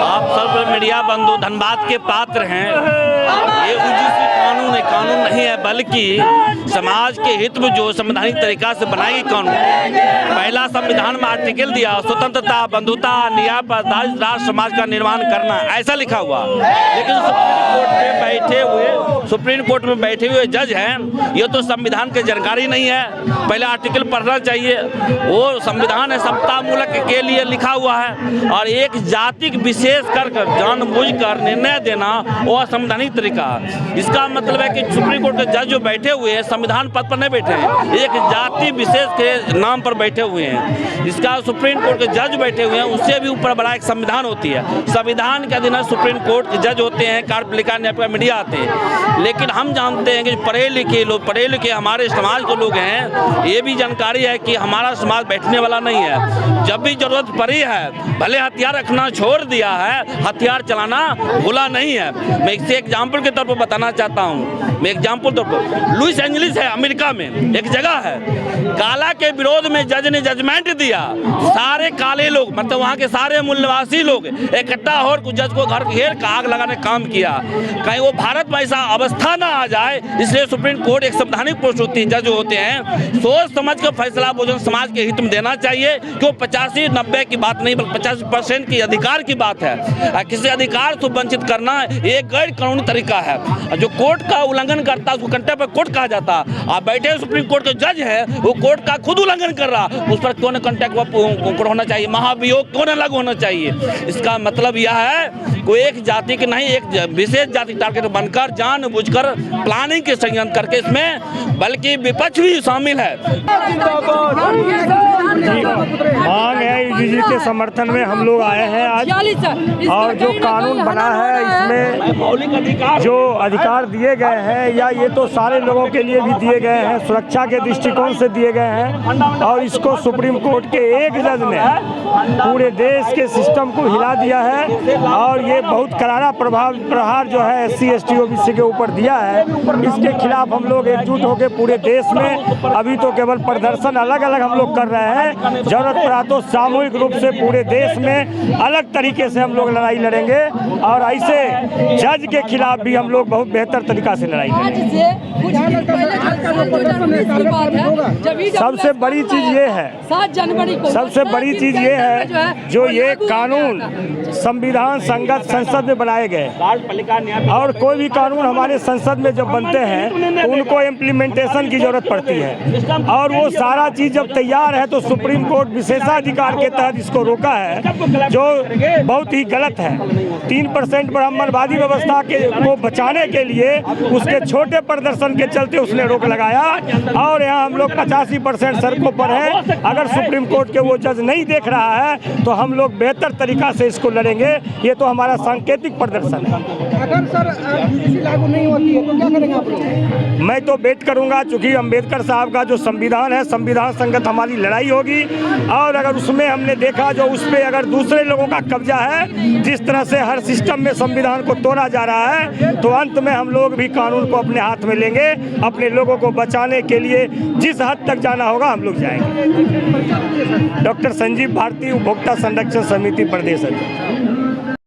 आप सब मीडिया बंधु धन्यवाद के पात्र हैं। ये यूजीसी कानून है, कानून नहीं है, बल्कि समाज के हित में जो संवैधानिक तरीका से बनाई कानून। पहला संविधान में आर्टिकल दिया, स्वतंत्रता, बंधुता, न्याय पर आधारित राष्ट्र समाज का निर्माण करना, ऐसा लिखा हुआ। लेकिन सुप्रीम कोर्ट में बैठे हुए जज हैं, ये तो संविधान की जानकारी नहीं है। पहले आर्टिकल पढ़ना चाहिए। वो संविधान है समता मूलक के लिए लिखा हुआ है, और एक जाति विशेष कर जानबूझकर निर्णय देना वो असंवैधानिक तरीका। इसका मतलब है कि सुप्रीम कोर्ट के जज जो बैठे हुए हैं संविधान पद पर नहीं बैठे हैं, एक जाति विशेष के नाम पर बैठे हुए हैं। इसका सुप्रीम कोर्ट के जज बैठे हुए हैं, उससे भी ऊपर बड़ा एक संविधान होती है। संविधान के अधीन सुप्रीम कोर्ट के जज होते हैं, कार्यपालिका न्यायपालिका मीडिया आते हैं। लेकिन हम जानते हैं कि पढ़े लिखे हमारे समाज के लोग हैं, ये भी जानकारी है कि हमारा समाज बैठने वाला नहीं है। जब भी जरूरत पड़ी है, भले हथियार रखना छोड़ दिया है, हथियार चलाना भूला नहीं है। मैं इससे एग्जाम्पल के तौर पर बताना चाहता हूँ। मैं एग्जाम्पल तौर पर लॉस एंजलिस है अमेरिका में, एक जगह है, काला के विरोध में जज ने जजमेंट दिया। सारे काले लोग, मतलब वहाँ के सारे मूल निवासी लोग इकट्ठा होकर कुछ जज को घर घेर का आग लगाने का काम किया। कहीं वो भारत में ऐसा अवस्था ना आ जाए, इसलिए सुप्रीम कोर्ट एक संवैधानिक पोस्ट होती है, जज होते हैं, सोच समझ कर फैसला बहुजन समाज के हित में देना चाहिए। क्यों 85-90 की बात नहीं, बल्कि 50% की अधिकार की बात है। किसी अधिकार से वंचित करना एक गैर कानूनी तरीका है। जो कोर्ट का उल्लंघन करता है उसको कंटेम्प्ट ऑफ कोर्ट कहा जाता है। आप बैठे सुप्रीम कोर्ट के जज है, वो कोर्ट का खुद उल्लंघन कर रहा, उस पर क्यों न कंटेम्प्ट ऑफ कोर्ट होना चाहिए, महाभियोग क्यों न लागू होना चाहिए। इसका मतलब यह है कोई एक जाति की नहीं, एक विशेष जाति टारगेट बनकर जानबूझकर प्लानिंग के संयोजन करके इसमें बल्कि विपक्ष भी शामिल है। मांग है यूजीसी के समर्थन में हम लोग आए हैं आज, और जो कानून बना है इसमें जो अधिकार दिए गए हैं, या ये तो सारे लोगों के लिए भी दिए गए हैं, सुरक्षा के दृष्टिकोण से दिए गए हैं, और इसको सुप्रीम कोर्ट के एक जज ने पूरे देश के सिस्टम को हिला दिया है। और ये बहुत करारा प्रहार जो है SC ST OBC के ऊपर दिया है, इसके खिलाफ हम लोग एकजुट होकर पूरे देश में, अभी तो केवल प्रदर्शन अलग अलग हम लोग कर रहे हैं, जरूरत पड़ा तो सामूहिक रूप से पूरे देश में अलग तरीके से हम लोग लड़ाई लड़ेंगे, और ऐसे जज के खिलाफ भी हम लोग बहुत बेहतर तरीका से लड़ाई लड़ेंगे। सबसे बड़ी चीज ये है, 7 जनवरी को सबसे बड़ी चीज ये है जो ये कानून संविधान संगत संसद में बनाए गए, और कोई भी कानून हमारे संसद में जब बनते हैं तो उनको इम्प्लीमेंटेशन की जरूरत पड़ती है, और वो सारा चीज जब तैयार है तो सुप्रीम कोर्ट विशेषाधिकार के तहत इसको रोका है, जो बहुत ही गलत है। 3% ब्राह्मणवादी व्यवस्था को बचाने के लिए उसके छोटे प्रदर्शन के चलते उसने रोक लगाया, और यहाँ हम लोग 85% सड़कों पर हैं। अगर सुप्रीम कोर्ट के वो जज नहीं देख रहा है तो हम लोग बेहतर तरीका से इसको लड़ेंगे। ये तो हमारा सांकेतिक प्रदर्शन है। अगर सर यूजीसी लागू नहीं होती है तो क्या करेंगे आप लोग? मैं तो वेट करूंगा, चूंकि अम्बेडकर साहब का जो संविधान है, संविधान संगत हमारी लड़ाई होगी, और अगर उसमें हमने देखा जो उस पर अगर दूसरे लोगों का कब्जा है, जिस तरह से हर सिस्टम में संविधान को तोड़ा जा रहा है, तो अंत में हम लोग भी कानून को अपने हाथ में लेंगे। अपने लोगों को बचाने के लिए जिस हद तक जाना होगा हम लोग जाएंगे। डॉक्टर संजीव भारती, उपभोक्ता संरक्षण समिति प्रदेश अध्यक्ष।